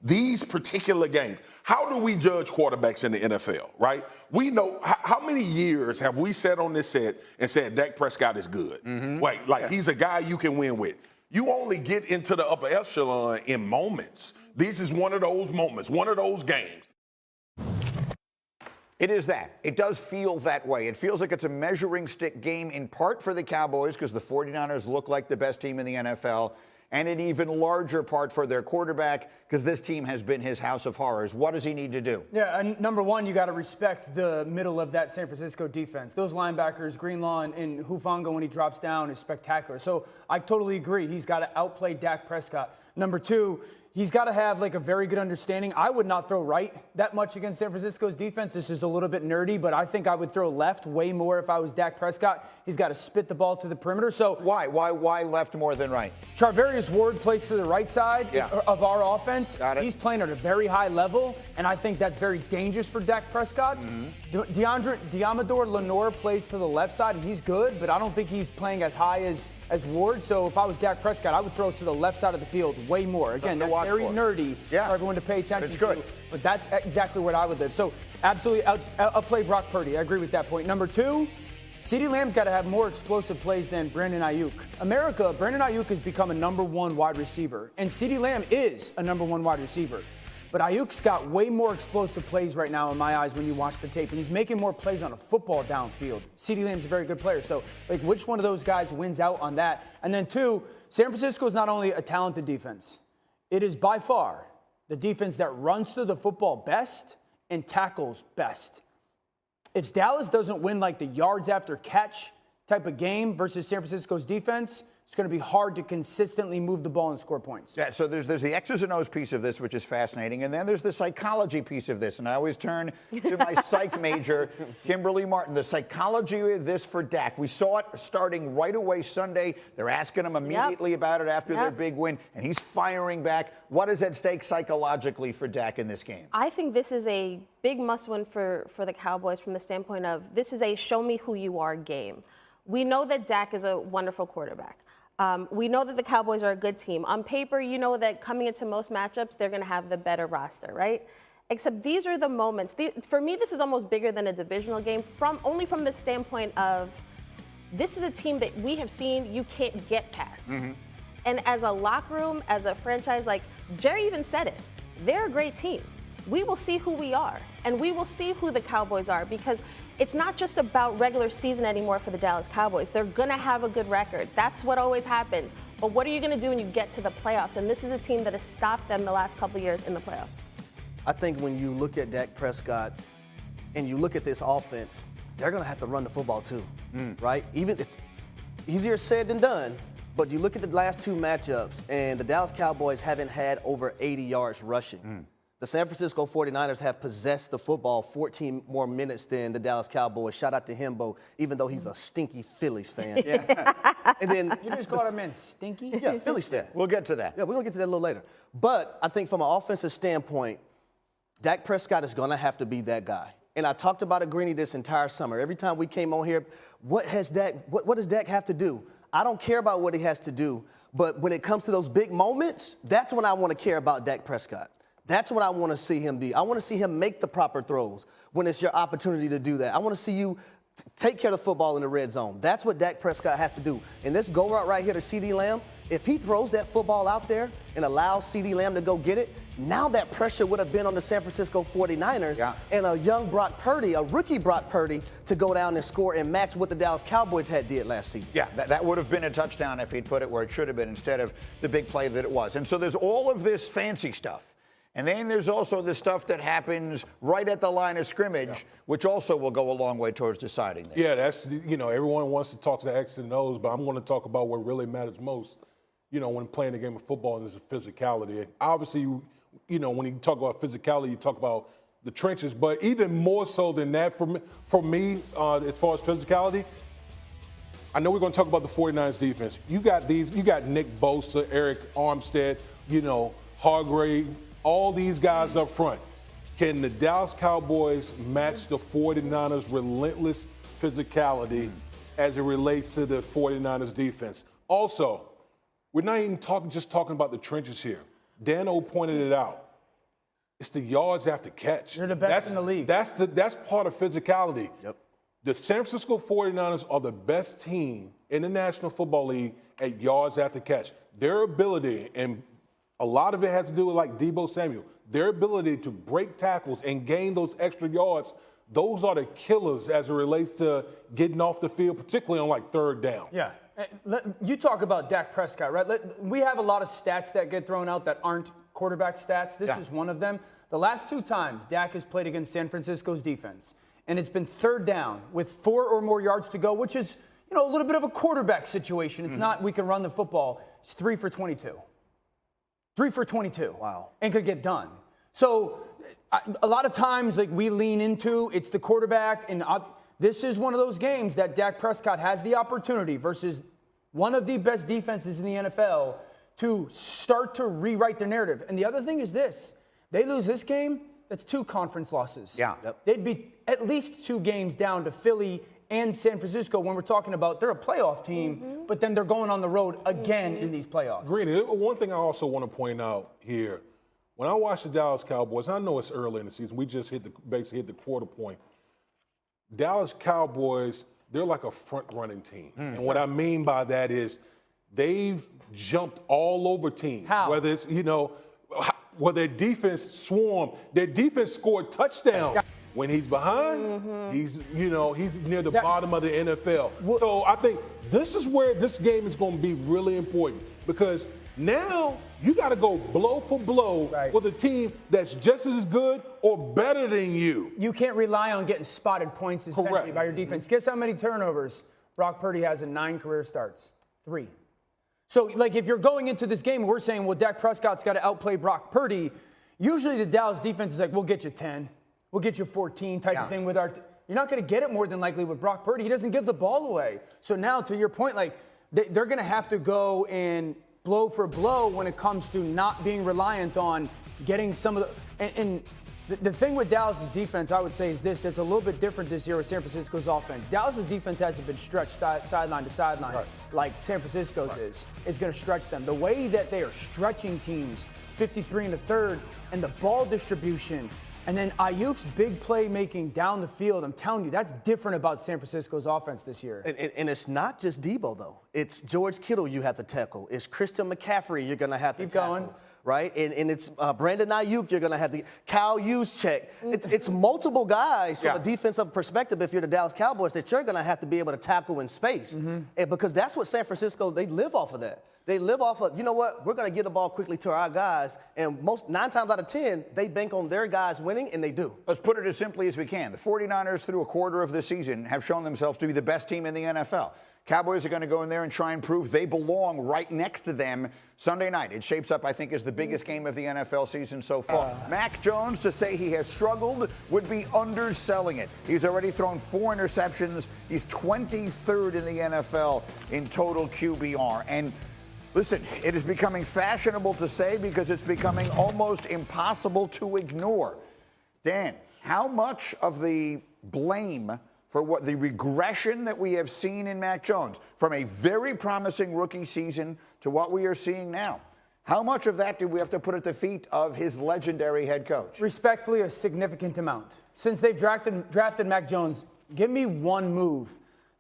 these particular games. How do we judge quarterbacks in the NFL, right? We know how many years have we sat on this set and said Dak Prescott is good? Wait, he's a guy you can win with. You only get into the upper echelon in moments. This is one of those moments, one of those games. It is that. It does feel that way. It feels like it's a measuring stick game in part for the Cowboys because the 49ers look like the best team in the NFL, and an even larger part for their quarterback because this team has been his house of horrors. What does he need to do? Yeah, and number one, you got to respect the middle of that San Francisco defense. Those linebackers, Greenlaw and Hufanga, when he drops down, is spectacular. So I totally agree. He's got to outplay Dak Prescott. Number two, he's got to have a very good understanding. I would not throw right that much against San Francisco's defense. This is a little bit nerdy, but I think I would throw left way more if I was Dak Prescott. He's got to spit the ball to the perimeter. So why left more than right? Charvarius Ward plays to the right side of our offense. Got it. He's playing at a very high level, and I think that's very dangerous for Dak Prescott. Diamador Lenore plays to the left side, and he's good, but I don't think he's playing as high as Ward. So if I was Dak Prescott, I would throw it to the left side of the field way more. Again, that's very nerdy for everyone to pay attention to. But that's exactly where I would live. So absolutely outplay Brock Purdy. I agree with that point. Number two, CeeDee Lamb's got to have more explosive plays than Brandon Ayuk. Brandon Ayuk has become a number one wide receiver, and CeeDee Lamb is a number one wide receiver. But Ayuk's got way more explosive plays right now in my eyes when you watch the tape, and he's making more plays on a football downfield. CeeDee Lamb's a very good player. So, which one of those guys wins out on that? And then two, San Francisco is not only a talented defense, it is by far the defense that runs to the football best and tackles best. If Dallas doesn't win the yards after catch type of game versus San Francisco's defense, it's going to be hard to consistently move the ball and score points. Yeah, so there's the X's and O's piece of this, which is fascinating, and then there's the psychology piece of this. And I always turn to my psych major, Kimberly Martin, the psychology of this for Dak. We saw it starting right away Sunday. They're asking him immediately about it after their big win, and he's firing back. What is at stake psychologically for Dak in this game? I think this is a big must-win for the Cowboys from the standpoint of this is a show-me-who-you-are game. We know that Dak is a wonderful quarterback. We know that the Cowboys are a good team. On paper, you know that coming into most matchups, they're going to have the better roster, right? Except these are the moments. For me, this is almost bigger than a divisional game, only from the standpoint of this is a team that we have seen you can't get past. And as a locker room, as a franchise, Jerry even said it, they're a great team. We will see who we are, and we will see who the Cowboys are, because it's not just about regular season anymore for the Dallas Cowboys. They're going to have a good record. That's what always happens. But what are you going to do when you get to the playoffs? And this is a team that has stopped them the last couple of years in the playoffs. I think when you look at Dak Prescott and you look at this offense, they're going to have to run the football too, right? Even it's easier said than done, but you look at the last two matchups, and the Dallas Cowboys haven't had over 80 yards rushing. The San Francisco 49ers have possessed the football 14 more minutes than the Dallas Cowboys. Shout out to Himbo, even though he's a stinky Phillies fan. And then you just called him in stinky? Yeah, Phillies fan. We'll get to that. Yeah, we're going to get to that a little later. But I think from an offensive standpoint, Dak Prescott is going to have to be that guy. And I talked about it, Greeny, this entire summer. Every time we came on here, what does Dak have to do? I don't care about what he has to do. But when it comes to those big moments, that's when I want to care about Dak Prescott. That's what I want to see him be. I want to see him make the proper throws when it's your opportunity to do that. I want to see you take care of the football in the red zone. That's what Dak Prescott has to do. And this go route right here to CeeDee Lamb, if he throws that football out there and allows CeeDee Lamb to go get it, now that pressure would have been on the San Francisco 49ers and a young Brock Purdy, a rookie Brock Purdy, to go down and score and match what the Dallas Cowboys did last season. Yeah, that would have been a touchdown if he'd put it where it should have been instead of the big play that it was. And so there's all of this fancy stuff. And then there's also the stuff that happens right at the line of scrimmage, which also will go a long way towards deciding this. Yeah, that's, everyone wants to talk to the X's and O's, but I'm going to talk about what really matters most, when playing the game of football, and this is physicality. Obviously, when you talk about physicality, you talk about the trenches, but even more so than that for me as far as physicality, I know we're going to talk about the 49ers defense. You got Nick Bosa, Eric Armstead, Hargrave, all these guys up front. Can the Dallas Cowboys match the 49ers' relentless physicality as it relates to the 49ers defense? Also, we're not even talking about the trenches here. Dano pointed it out. It's the yards after catch. They're the best in the league. That's part of physicality. Yep. The San Francisco 49ers are the best team in the National Football League at yards after catch. Their ability, and a lot of it has to do with like Deebo Samuel, their ability to break tackles and gain those extra yards, those are the killers as it relates to getting off the field, particularly on like third down. Yeah. You talk about Dak Prescott, right? We have a lot of stats that get thrown out that aren't quarterback stats. This is one of them. The last 2 times Dak has played against San Francisco's defense, and it's been third down with 4 or more yards to go, which is, a little bit of a quarterback situation. It's not we can run the football. It's 3 for 22. 3 for 22. Wow. And could get done. So a lot of times, like, we lean into it's the quarterback, and this is one of those games that Dak Prescott has the opportunity versus one of the best defenses in the NFL to start to rewrite their narrative. And the other thing is this. They lose this game, that's 2 conference losses. Yeah. Yep. They'd be at least 2 games down to Philly and San Francisco when we're talking about they're a playoff team, but then they're going on the road again in these playoffs. Greeny, one thing I also want to point out here, when I watch the Dallas Cowboys, I know it's early in the season, we just basically hit the quarter point. Dallas Cowboys, they're like a front-running team. And what I mean by that is they've jumped all over teams. How? Whether it's, where their defense swarmed, their defense scored touchdowns. When he's behind, he's near the bottom of the NFL. So I think this is where this game is going to be really important because now you got to go blow for blow with a team that's just as good or better than you. You can't rely on getting spotted points essentially by your defense. Guess how many turnovers Brock Purdy has in 9 career starts? 3. So, like, if you're going into this game and we're saying, well, Dak Prescott's got to outplay Brock Purdy, usually the Dallas defense is like, we'll get you 10. We'll get you 14 type of thing with our – you're not going to get it more than likely with Brock Purdy. He doesn't give the ball away. So now, to your point, like, they're going to have to go and blow for blow when it comes to not being reliant on getting some of the – and the thing with Dallas' defense, I would say, is this. That's a little bit different this year with San Francisco's offense. Dallas' defense hasn't been stretched sideline to sideline like San Francisco's is. It's going to stretch them. The way that they are stretching teams, 53 in the third, and the ball distribution – and then Ayuk's big play making down the field, I'm telling you, that's different about San Francisco's offense this year. And it's not just Deebo, though. It's George Kittle you have to tackle. It's Christian McCaffrey you're going to have to tackle. Keep going. Right? And it's Brandon Ayuk you're going to have to – Kyle Juszczyk. It's multiple guys from a defensive perspective if you're the Dallas Cowboys that you're going to have to be able to tackle in space. And because that's what San Francisco – they live off of that. They live off of, you know what, we're going to get the ball quickly to our guys, and 9 times out of 10, they bank on their guys winning, and they do. Let's put it as simply as we can. The 49ers, through a quarter of the season, have shown themselves to be the best team in the NFL. Cowboys are going to go in there and try and prove they belong right next to them Sunday night. It shapes up, I think, as the biggest game of the NFL season so far. Mac Jones, to say he has struggled would be underselling it. He's already thrown 4 interceptions. He's 23rd in the NFL in total QBR. And listen, it is becoming fashionable to say because it's becoming almost impossible to ignore. Dan, how much of the blame for what the regression that we have seen in Mac Jones from a very promising rookie season to what we are seeing now, how much of that do we have to put at the feet of his legendary head coach? Respectfully, a significant amount. Since they've drafted Mac Jones, give me one move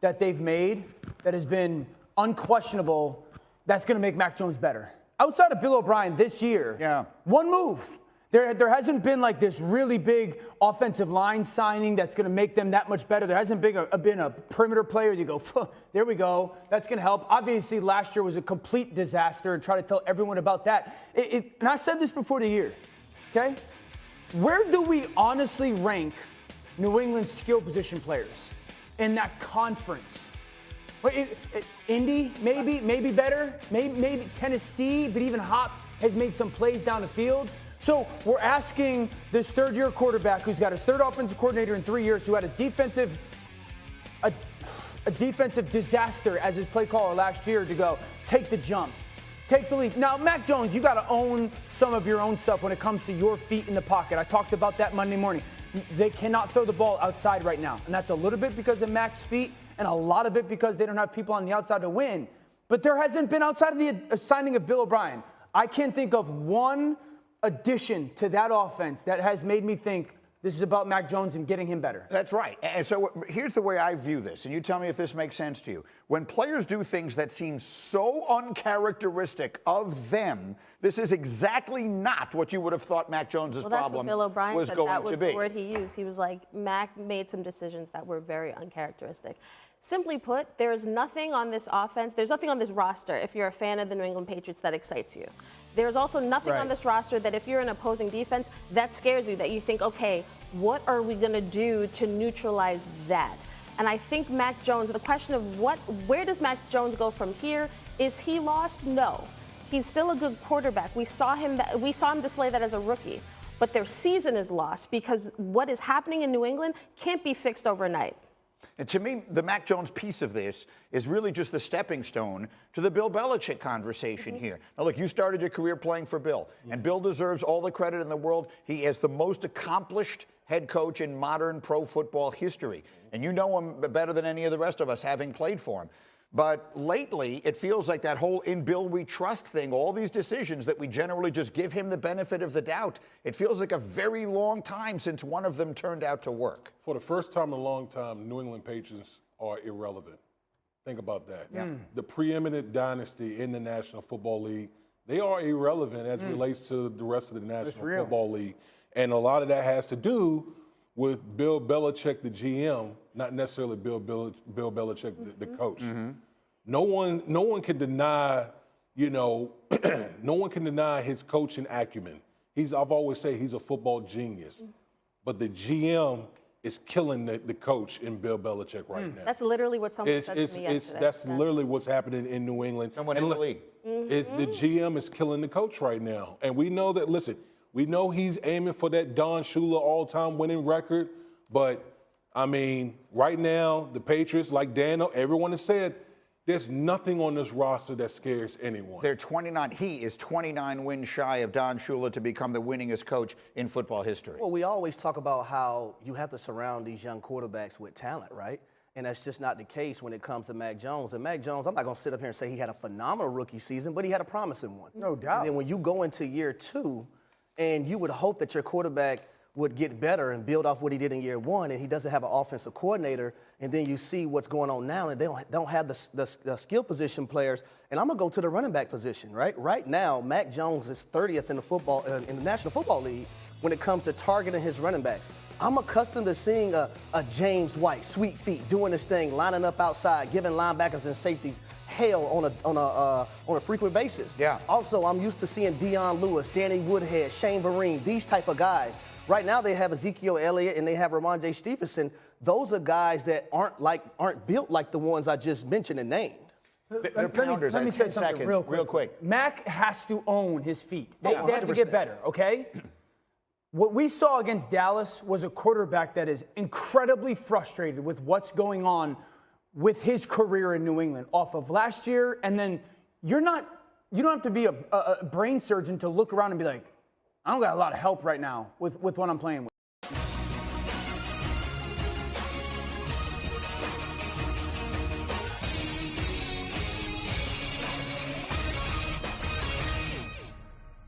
that they've made that has been unquestionable that's going to make Mac Jones better. Outside of Bill O'Brien this year, one move. There hasn't been like this really big offensive line signing that's going to make them that much better. There hasn't been a perimeter player. You go, there we go. That's going to help. Obviously, last year was a complete disaster, and try to tell everyone about that. And I said this before the year, okay? Where do we honestly rank New England's skill position players in that conference? Indy, maybe better. Maybe Tennessee, but even Hop has made some plays down the field. So we're asking this third-year quarterback who's got his third offensive coordinator in 3 years, who had a defensive disaster as his play caller last year, to go take the jump, take the lead. Now, Mac Jones, you got to own some of your own stuff when it comes to your feet in the pocket. I talked about that Monday morning. They cannot throw the ball outside right now, and that's a little bit because of Mac's feet and a lot of it because they don't have people on the outside to win. But there hasn't been, outside of the signing of Bill O'Brien, I can't think of one addition to that offense that has made me think this is about Mac Jones and getting him better. That's right. And so here's the way I view this, and you tell me if this makes sense to you. When players do things that seem so uncharacteristic of them, this is exactly not what you would have thought Mac Jones's problem Bill O'Brien was said. going That was to be. the word he used. He was like, Mac made some decisions that were very uncharacteristic. Simply put, there's nothing on this offense, there's nothing on this roster, if you're a fan of the New England Patriots, that excites you. There's also nothing on this roster that if you're an opposing defense, that scares you, that you think, okay, what are we going to do to neutralize that? And I think Mac Jones, the question of where does Mac Jones go from here? Is he lost? No. He's still a good quarterback. We saw him display that as a rookie. But their season is lost because what is happening in New England can't be fixed overnight. And to me, the Mac Jones piece of this is really just the stepping stone to the Bill Belichick conversation here. Now, look, you started your career playing for Bill, and Bill deserves all the credit in the world. He is the most accomplished head coach in modern pro football history. And you know him better than any of the rest of us, having played for him. But lately, it feels like that whole "in Bill we trust" thing, all these decisions that we generally just give him the benefit of the doubt, it feels like a very long time since one of them turned out to work. For the first time in a long time, New England Patriots are irrelevant. Think about that. Yeah. The preeminent dynasty in the National Football League, they are irrelevant as it relates to the rest of the National Football League. And a lot of that has to do with Bill Belichick, the GM, not necessarily Bill Belichick, the coach. No one can deny, no one can deny his coaching acumen. I've always said he's a football genius, but the GM is killing the coach in Bill Belichick right now. That's literally what someone said to me yesterday. That's literally what's happening in New England. Someone in the league. The GM is killing the coach right now. And we know that, listen, we know he's aiming for that Don Shula all-time winning record, but, I mean, right now, the Patriots, like Daniel, everyone has said, there's nothing on this roster that scares anyone. They're 29. He is 29 wins shy of Don Shula to become the winningest coach in football history. Well, we always talk about how you have to surround these young quarterbacks with talent, right? And that's just not the case when it comes to Mac Jones. And Mac Jones, I'm not going to sit up here and say he had a phenomenal rookie season, but he had a promising one. No doubt. And then when you go into year two, and you would hope that your quarterback would get better and build off what he did in year one, and he doesn't have an offensive coordinator, and then you see what's going on now, and they don't have the skill position players. And I'm going to go to the running back position, right? Right now, Mac Jones is 30th in the National Football League when it comes to targeting his running backs. I'm accustomed to seeing a James White, sweet feet, doing this thing, lining up outside, giving linebackers and safeties hell on a frequent basis. Yeah. Also, I'm used to seeing Deion Lewis, Danny Woodhead, Shane Vereen, these type of guys. Right now, they have Ezekiel Elliott and they have Ramondre Stevenson. Those are guys that aren't built like the ones I just mentioned and named. They're pounders. Let me say something seconds, real quick. Mac has to own his feet. They have to get better, okay? What we saw against Dallas was a quarterback that is incredibly frustrated with what's going on with his career in New England off of last year. And then you don't have to be a brain surgeon to look around and be like, I don't got a lot of help right now with what I'm playing with.